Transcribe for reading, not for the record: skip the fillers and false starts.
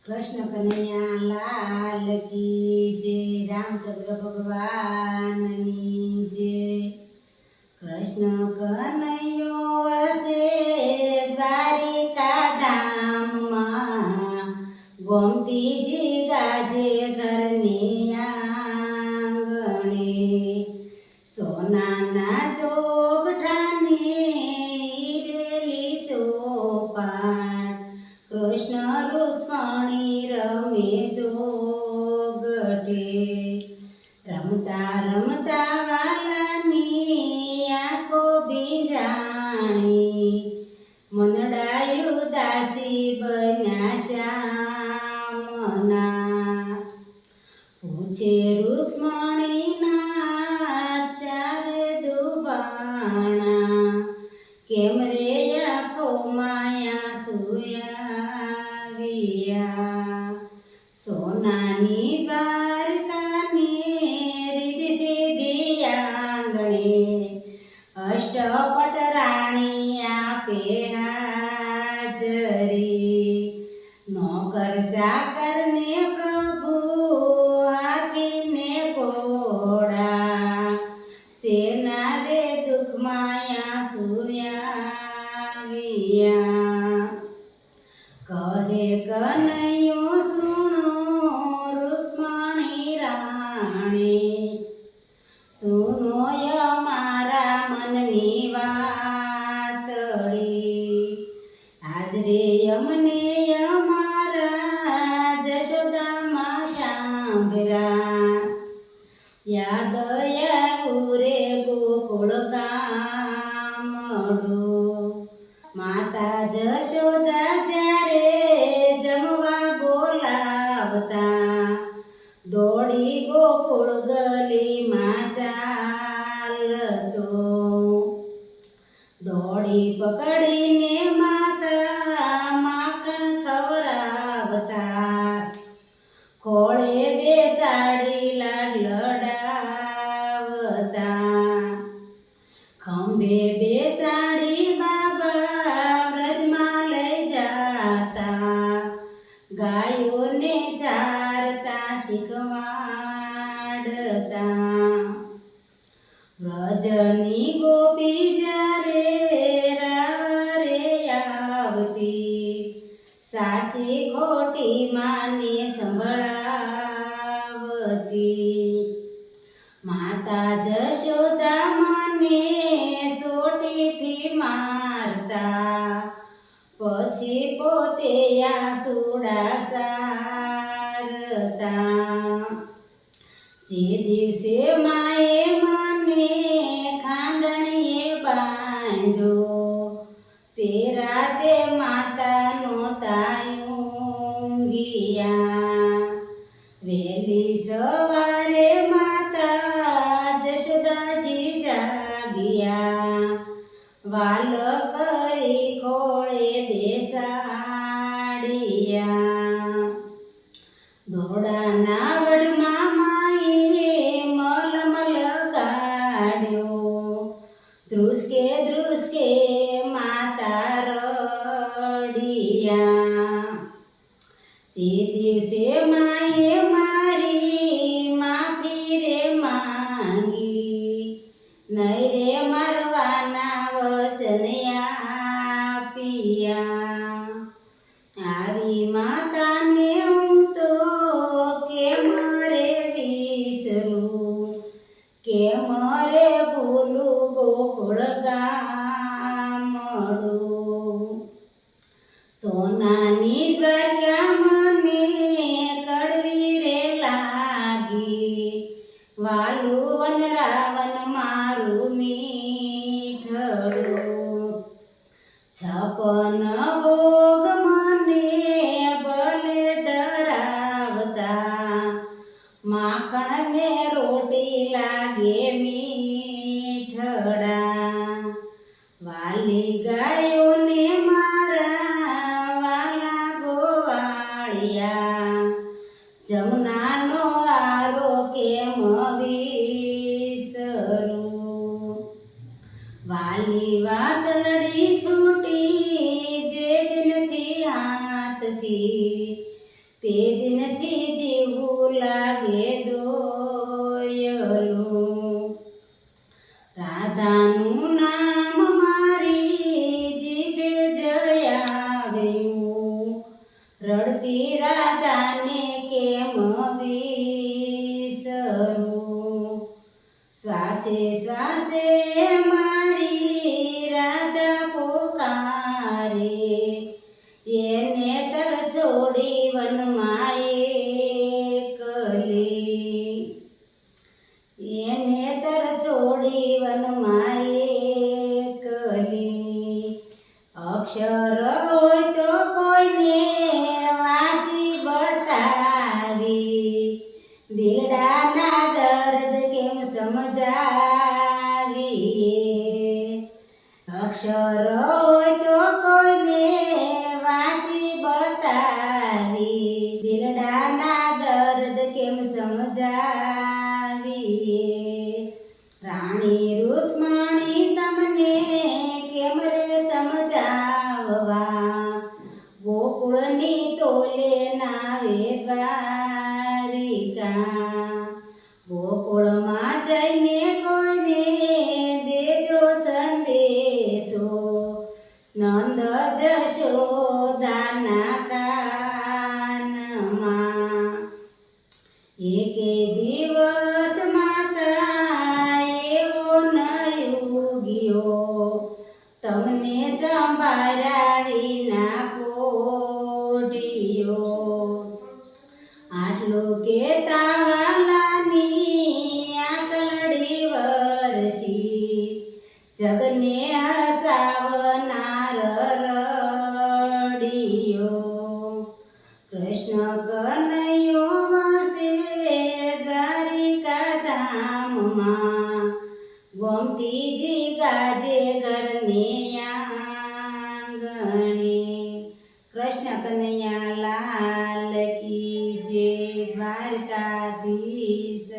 कृष्ण कन्हैया लाल की जय। रामचंद्र भगवान की जय। कृष्ण कन्हैयो वसे द्वारिका धाम में गोमतीजी गाजे घरनी आंगणे। सोनाना ચોગઠાને હીરેલી ચોપાટ कृष्ण रुक्ष्मणी रमे जोगटे। रमता रमता वालानी आंखो बींजाणी मनडायु दासी बन्या श्यामना। पूछे रुक्ष्मणी ना चारे दुबाणा केम रे आंखो माया सुया। सोनानी द्वारकानी रिद्धि सिद्धि आंगणे अष्टपट राणी आपे हाजरी। नौकर चाकर ने प्रभु हाथी ने घोड़ा सेना रे दुख माया सुया। कहे कन्हैयो सुनो रुक्ष्मणी राणी सुनो मारा मननी वातड़ी। आज रे यमने मारा जशोदा मां सांभरा याद रे गोकुल गामडो। माता जशोदा दौड़ी गोकुल गली में चालतो। दौड़ी पकड़ी ने माता माखण खवरावता खोळे बेसाड़ी लाड लडावता। खंभे बेसाड़ी बाबा व्रज में लई जाता गायों ने चारता शिखवाड़ता। व्रजनी गोपी जारे रावरे आवती साची खोटी माने संभळावती। माता जशोदा माने सोटी थी मारता पछी पोते आसूड़ा सारता। जे दिवसे माए मने खांडणीए बांधो ते राते माता नोता ऊंघिया। वेली सवारे माता जशोदाजी जागिया वाल करी खोळे बेसाड़िया। धोड़ाना वडमा माए मलमल गाड्यो ध्रुसके माता रडिया। ते दिवसे माए मारी माफी रे मांगी नहीं रे मरवाना वचन आपिया। आवी माता ने हूँ तो केम रे विसरू केम रे भूलू गोकुल गामडू। सोनानी द्वारका मने कड़वी रे लागी वालू वन रावण मारू मीठड़ू। छपन भोग मने भले धरावता माखण ने रोटी लागे मीठड़ा। वाली गायो ने मारा वाला गोवाड़िया जमुना नो आरो केम विसरू। वाली वासलड़ी छूटी जे दिन थी हाथ थी તે દિનથી જીવું લાગે દોયલું. રાધાનું નામ મારી જીભે જયાવ્યું, રડતી રાધાને કેમ વિસરું. શ્વાસે શ્વાસે મારી રાધા પોકારે, એને તર છોડી વનમાં એકલી, એને તર છોડી વનમાં એકલી. અક્ષર હોય તો કોઈને વાંચી બતાવી, દિલડાના દર્દ કેમ સમજાવીએ. અક્ષર હોય તો કોઈને વાંચી બતાવી, દિલડાના દર્દ કેમ સમજાવીએ. રાણી રૂક્ષ્મણી તમને કેમ રે સમજાવવા, ગોકુળની તોલે નાવે દ્વારિકા. ગોકુળમાં જઈને કોઈને દેજો સંદેશો, નંદ જશોદાના કાનમાં. એકે દિવસ માતા એવો નય ઉગ્યો, તમને સંભાળ્યા વિના પોઢિયો. આટલું કેતા વાલાની આંકલડી વરસી, જગને હસાવનાર રડિયો. કૃષ્ણ કનૈયો વસે દ્વારિકા ધામમાં, ગોમતીજી ગાજે ઘરને આંગણે. કૃષ્ણ કનૈયા લાલ કી જય, દ્વારકાધીશ